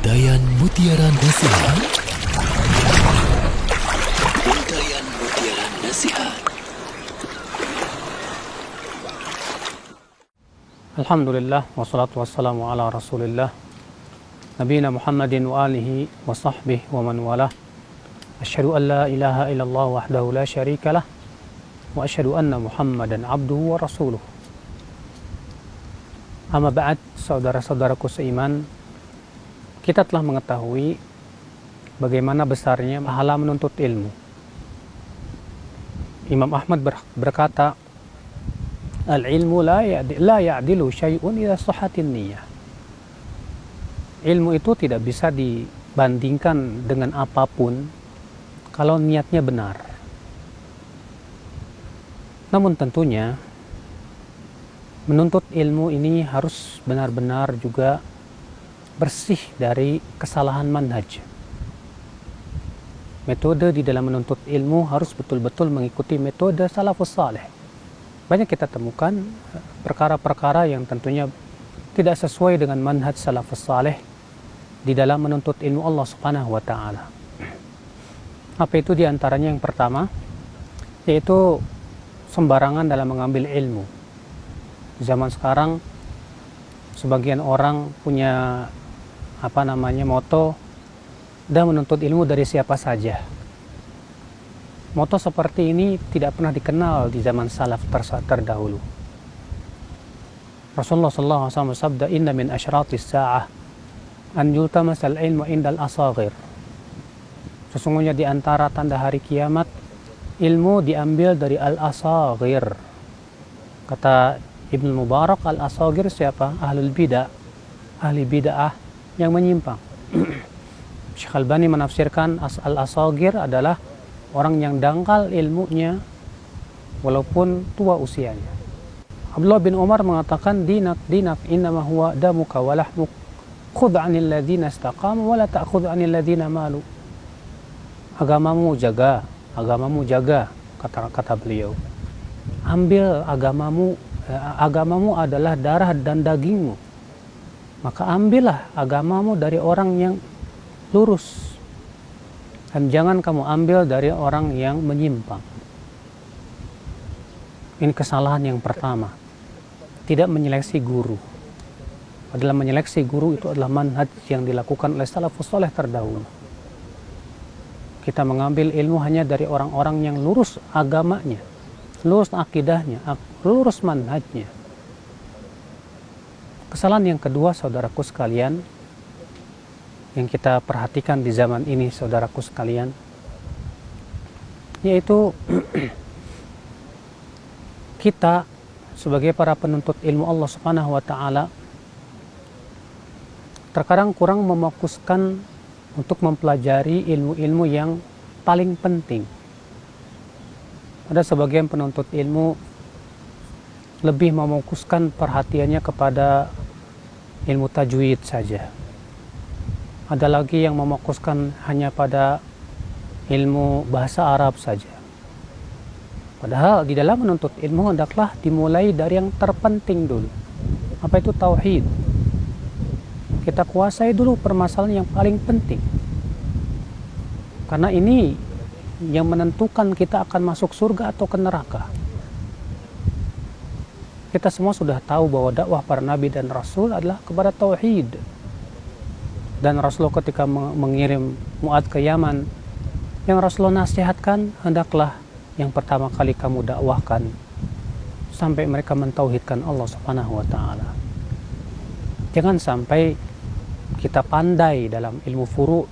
Untayan Mutiara Nasihat. Untayan Mutiara Nasihat. Alhamdulillah, wassalatu wassalamu ala rasulillah Nabina Muhammadin wa alihi wa sahbihi wa man walah. Asyhadu an la ilaha illallah wahdahu la syarikalah wa asyhadu anna Muhammadan abduhu wa rasuluh. Amma ba'd, saudara-saudaraku seiman, kita telah mengetahui bagaimana besarnya pahala menuntut ilmu. Imam Ahmad berkata, al-ilmu la ya'dilu syai'un idza sahhatin niyyah. Ilmu itu tidak bisa dibandingkan dengan apapun kalau niatnya benar. Namun tentunya menuntut ilmu ini harus benar-benar juga bersih dari kesalahan manhaj. Metode di dalam menuntut ilmu harus betul-betul mengikuti metode salafus saleh. Banyak kita temukan perkara-perkara yang tentunya tidak sesuai dengan manhaj salafus saleh di dalam menuntut ilmu Allah Subhanahu wa taala. Apa itu? Di antaranya yang pertama yaitu sembarangan dalam mengambil ilmu. Zaman sekarang sebagian orang punya moto dan menuntut ilmu dari siapa saja. Moto seperti ini tidak pernah dikenal di zaman salaf terdahulu. Rasulullah SAW bersabda, inna min asyratis sa'ah an yultamasal ilmu indal asaghir. Sesungguhnya di antara tanda hari kiamat, ilmu diambil dari al-asaghir. Kata Ibnu Mubarak, al-asaghir siapa? Ahlul bidah, ahli bid'ah yang menyimpang. Syekh Albani menafsirkan al-asaghir adalah orang yang dangkal ilmunya walaupun tua usianya. Abdullah bin Umar mengatakan, dinak innama huwa damuka wa lahmuk khudh 'anil ladzina istaqamu wa la ta'khudh 'anil ladzina malu. Agamamu jaga, kata beliau. Ambil agamamu adalah darah dan dagingmu. Maka ambillah agamamu dari orang yang lurus, dan jangan kamu ambil dari orang yang menyimpang. Ini kesalahan yang pertama, tidak menyeleksi guru. Dalam menyeleksi guru itu adalah manhaj yang dilakukan oleh salafus saleh terdahulu. Kita mengambil ilmu hanya dari orang-orang yang lurus agamanya, lurus akidahnya, lurus manhajnya. Kesalahan yang kedua, saudaraku sekalian, yang kita perhatikan di zaman ini, saudaraku sekalian, yaitu kita sebagai para penuntut ilmu Allah Subhanahu wa taala terkadang kurang mefokuskan untuk mempelajari ilmu-ilmu yang paling penting. Ada sebagian penuntut ilmu lebih mefokuskan perhatiannya kepada ilmu tajwid saja. Ada lagi yang mefokuskan hanya pada ilmu bahasa Arab saja. Padahal di dalam menuntut ilmu hendaklah dimulai dari yang terpenting dulu. Apa itu tauhid? Kita kuasai dulu permasalahan yang paling penting. Karena ini yang menentukan kita akan masuk surga atau ke neraka. Kita semua sudah tahu bahwa dakwah para nabi dan rasul adalah kepada tauhid. Dan Rasulullah ketika mengirim Mu'adz ke Yaman, yang Rasulullah nasihatkan, hendaklah yang pertama kali kamu dakwahkan sampai mereka mentauhidkan Allah Subhanahu wa taala. Jangan sampai kita pandai dalam ilmu furu',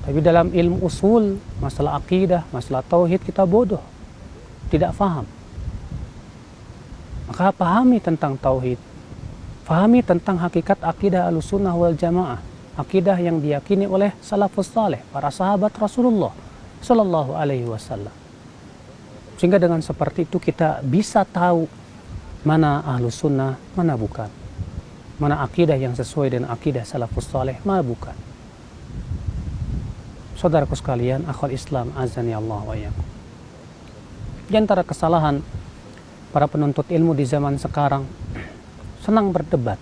tapi dalam ilmu usul, masalah akidah, masalah tauhid kita bodoh, tidak faham. Maka pahami tentang tauhid, pahami tentang hakikat akidah Ahlussunnah wal Jamaah, akidah yang diyakini oleh salafus saleh, para sahabat Rasulullah sallallahu alaihi wasallam. Sehingga dengan seperti itu kita bisa tahu mana Ahlussunnah, mana bukan. Mana akidah yang sesuai dengan akidah salafus saleh, mana bukan. Saudaraku sekalian, akhwal Islam, azani Allah wa iyyakum. Di antara kesalahan para penuntut ilmu di zaman sekarang, senang berdebat.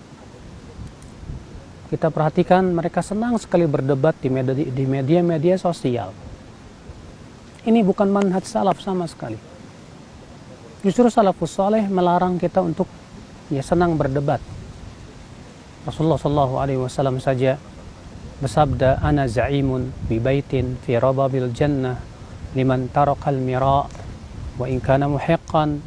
Kita perhatikan mereka senang sekali berdebat di media-media sosial. Ini bukan manhaj salaf sama sekali. Justru salafus saleh melarang kita untuk senang berdebat. Rasulullah SAW saja bersabda, "Ana za'imun bi baitin fi rababil jannah liman tarakal mira' wa in kana muhiqqan."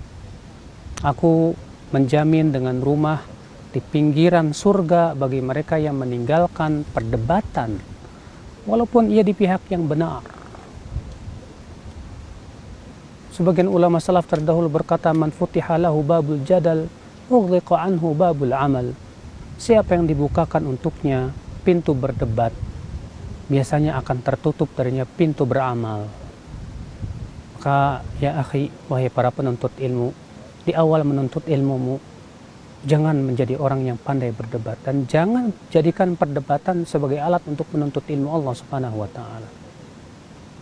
Aku menjamin dengan rumah di pinggiran surga bagi mereka yang meninggalkan perdebatan walaupun ia di pihak yang benar. Sebagian ulama salaf terdahulu berkata, "Man futiha lahu babul jadal ughliqa anhu babul amal." Siapa yang dibukakan untuknya pintu berdebat, biasanya akan tertutup darinya pintu beramal. Maka ya akhi, wahai para penuntut ilmu, di awal menuntut ilmumu, jangan menjadi orang yang pandai berdebat, dan jangan jadikan perdebatan sebagai alat untuk menuntut ilmu Allah Subhanahu wa taala.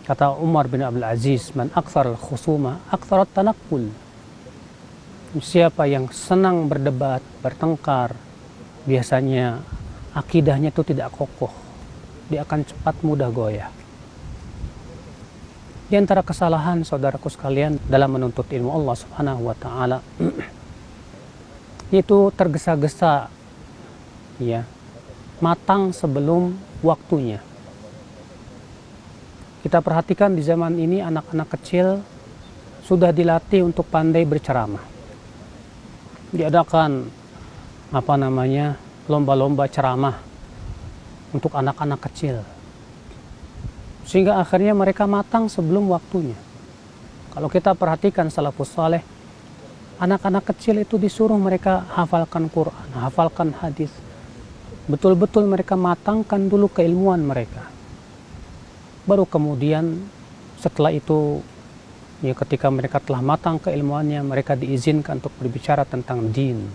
Kata Umar bin Abdul Aziz, "Man aktsar al-khusuma aktsar at-tanaqqul." Siapa yang senang berdebat, bertengkar, biasanya akidahnya itu tidak kokoh. Dia akan cepat mudah goyah. Di antara kesalahan saudaraku sekalian dalam menuntut ilmu Allah Subhanahu wa taala yaitu tergesa-gesa, matang sebelum waktunya. Kita perhatikan di zaman ini anak-anak kecil sudah dilatih untuk pandai berceramah. Diadakan lomba-lomba ceramah untuk anak-anak kecil, sehingga akhirnya mereka matang sebelum waktunya. Kalau kita perhatikan salafus saleh, anak-anak kecil itu disuruh mereka hafalkan Quran, hafalkan hadis. Betul-betul mereka matangkan dulu keilmuan mereka. Baru kemudian setelah itu, ketika mereka telah matang keilmuannya, mereka diizinkan untuk berbicara tentang din.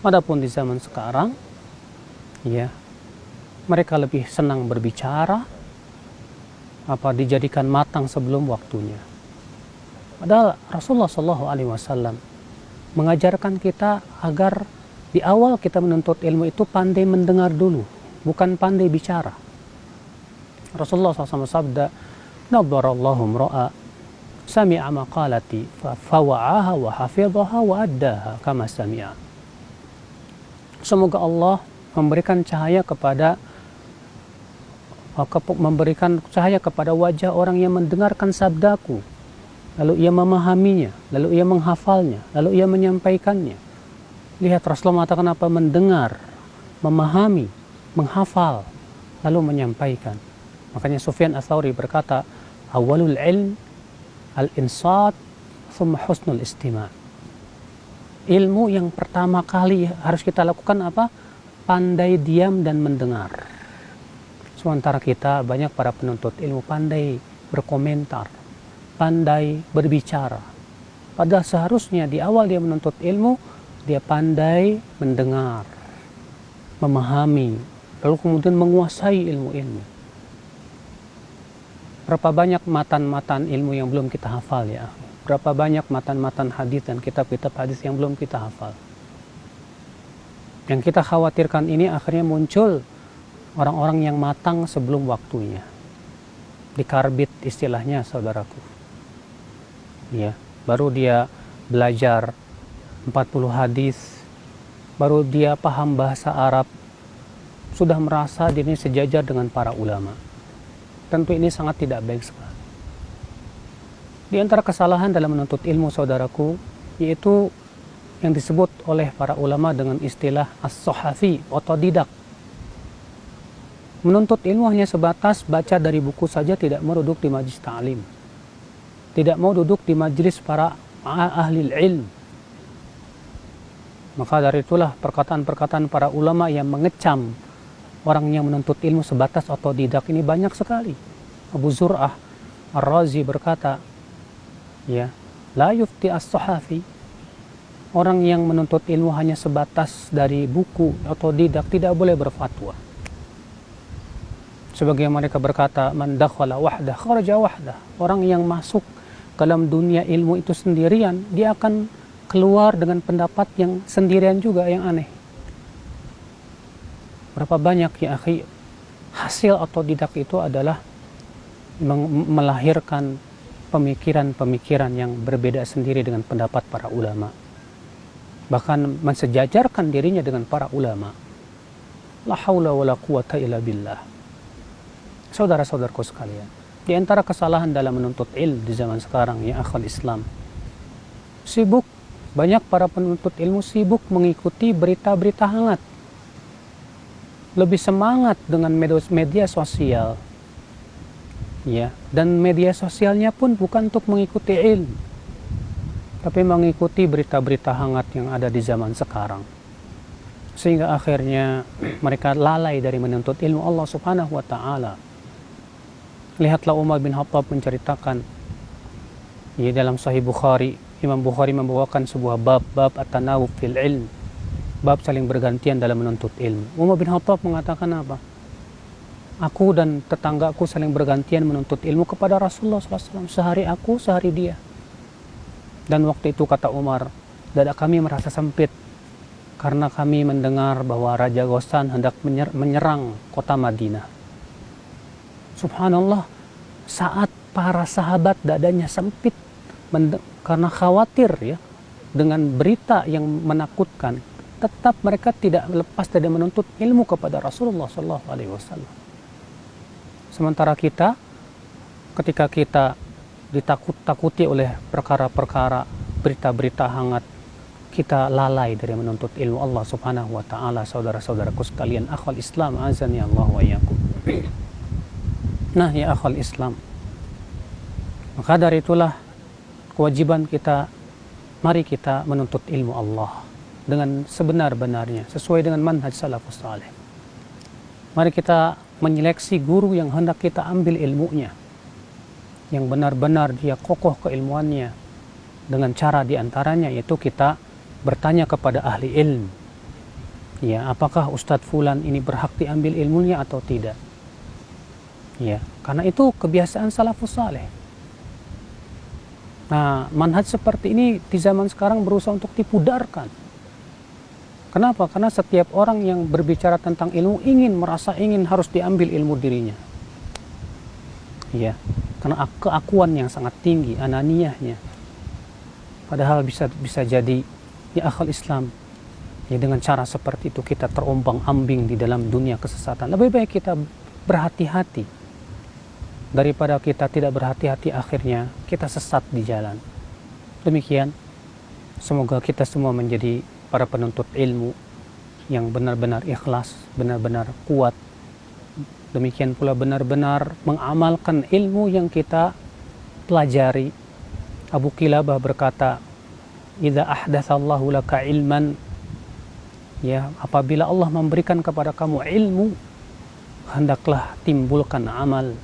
Adapun di zaman sekarang, mereka lebih senang berbicara, dijadikan matang sebelum waktunya. Padahal Rasulullah SAW mengajarkan kita agar di awal kita menuntut ilmu itu pandai mendengar dulu, bukan pandai bicara. Rasulullah SAW sabda, "Nadharallahu imra'a sami'a maqalati fawa'aha wa hafidhaha wa addaha kama sami'a." Semoga Allah memberikan cahaya kepada wajah orang yang mendengarkan sabdaku, lalu ia memahaminya, lalu ia menghafalnya, lalu ia menyampaikannya. Lihat, Rasulullah mengatakan apa? Mendengar, memahami, menghafal, lalu menyampaikan. Makanya Sufyan Ats-Tsauri berkata, "Awwalul ilm al-insat, thumma husnul istima'." Ilmu yang pertama kali harus kita lakukan apa? Pandai diam dan mendengar. Sementara kita, banyak para penuntut ilmu pandai berkomentar, pandai berbicara. Padahal seharusnya di awal dia menuntut ilmu, dia pandai mendengar, memahami, lalu kemudian menguasai ilmu-ilmu. Berapa banyak matan-matan ilmu yang belum kita hafal ya? Berapa banyak matan-matan hadis dan kitab-kitab hadis yang belum kita hafal? Yang kita khawatirkan ini akhirnya muncul orang-orang yang matang sebelum waktunya. Dikarbit istilahnya, saudaraku. Baru dia belajar 40 hadis, baru dia paham bahasa Arab, sudah merasa dirinya sejajar dengan para ulama. Tentu ini sangat tidak baik sekali. Di antara kesalahan dalam menuntut ilmu, saudaraku, yaitu yang disebut oleh para ulama dengan istilah as-sohafi, otodidak. Menuntut ilmu hanya sebatas baca dari buku saja, tidak mau duduk di majlis ta'lim, tidak mau duduk di majlis para ahli ilm. Maka dari itulah perkataan-perkataan para ulama yang mengecam orang yang menuntut ilmu sebatas otodidak ini banyak sekali. Abu Zur'ah Ar-Razi berkata, la yufti as-sohafi, orang yang menuntut ilmu hanya sebatas dari buku otodidak tidak boleh berfatwa. Sebagai mereka berkata, man dakhala wahdah kharaja wahdah, orang yang masuk ke dalam dunia ilmu itu sendirian, dia akan keluar dengan pendapat yang sendirian juga, yang aneh. Berapa banyak ya akhi, hasil otodidak itu adalah melahirkan pemikiran-pemikiran yang berbeda sendiri dengan pendapat para ulama. Bahkan mensejajarkan dirinya dengan para ulama. La haula wa la quwata illa billah. Saudara-saudaraku sekalian, di antara kesalahan dalam menuntut ilmu di zaman sekarang ya akhal Islam, sibuk, banyak para penuntut ilmu sibuk mengikuti berita-berita hangat. Lebih semangat dengan media sosial. Ya, dan media sosialnya pun bukan untuk mengikuti ilmu, tapi mengikuti berita-berita hangat yang ada di zaman sekarang. Sehingga akhirnya mereka lalai dari menuntut ilmu Allah Subhanahu wa taala. Lihatlah Umar bin Khattab menceritakan ya, dalam Sahih Bukhari, Imam Bukhari membawakan sebuah bab at-tanawub fil ilm, bab saling bergantian dalam menuntut ilmu. Umar bin Khattab mengatakan apa? Aku dan tetanggaku saling bergantian menuntut ilmu kepada Rasulullah SAW. Sehari aku, sehari dia. Dan waktu itu kata Umar, dada kami merasa sempit karena kami mendengar bahwa Raja Ghassan hendak menyerang kota Madinah. Subhanallah, saat para sahabat dadanya sempit karena khawatir ya dengan berita yang menakutkan, tetap mereka tidak lepas dari menuntut ilmu kepada Rasulullah SAW. Sementara kita, ketika kita ditakut-takuti oleh perkara-perkara berita-berita hangat, kita lalai dari menuntut ilmu Allah Subhanahu wa taala. Saudara-saudaraku sekalian, akhwal Islam, azani Allah wa iyyakum. Nah, ya akhwal Islam, maka dari itulah kewajiban kita, mari kita menuntut ilmu Allah dengan sebenar-benarnya, sesuai dengan manhaj salafus saleh. Mari kita menyeleksi guru yang hendak kita ambil ilmunya, yang benar-benar dia kokoh keilmuannya, dengan cara diantaranya yaitu kita bertanya kepada ahli ilmu, ya, apakah Ustadz Fulan ini berhak diambil ilmunya atau tidak, ya, karena itu kebiasaan salafus saleh. Nah, manhaj seperti ini di zaman sekarang berusaha untuk dipudarkan. Kenapa? Karena setiap orang yang berbicara tentang ilmu merasa ingin harus diambil ilmu dirinya. Ya, karena keakuan yang sangat tinggi, ananiyahnya. Padahal bisa jadi ya akhal Islam, ya dengan cara seperti itu kita terombang-ambing di dalam dunia kesesatan. Lebih baik kita berhati-hati daripada kita tidak berhati-hati, akhirnya kita sesat di jalan. Demikian, semoga kita semua menjadi para penuntut ilmu yang benar-benar ikhlas, benar-benar kuat. Demikian pula benar-benar mengamalkan ilmu yang kita pelajari. Abu Qilabah berkata, "Idza ahdatsallahu laka ilman," ya, apabila Allah memberikan kepada kamu ilmu, hendaklah timbulkan amal.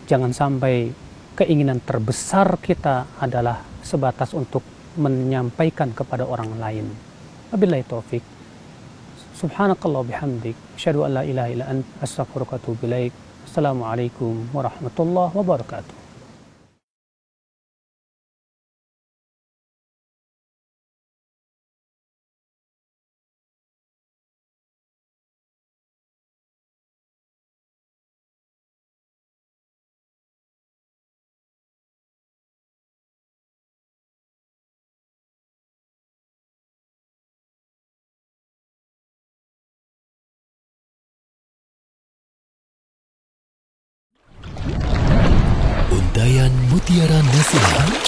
Jangan sampai keinginan terbesar kita adalah sebatas untuk menyampaikan kepada orang lain. Wabillahi taufik. Subhanakallah bihamdik, asyhadu an la ilaha illa anta, astaghfiruka wa atubu ilaik. Assalamualaikum warahmatullahi wabarakatuh. Untayan mutiara nasihat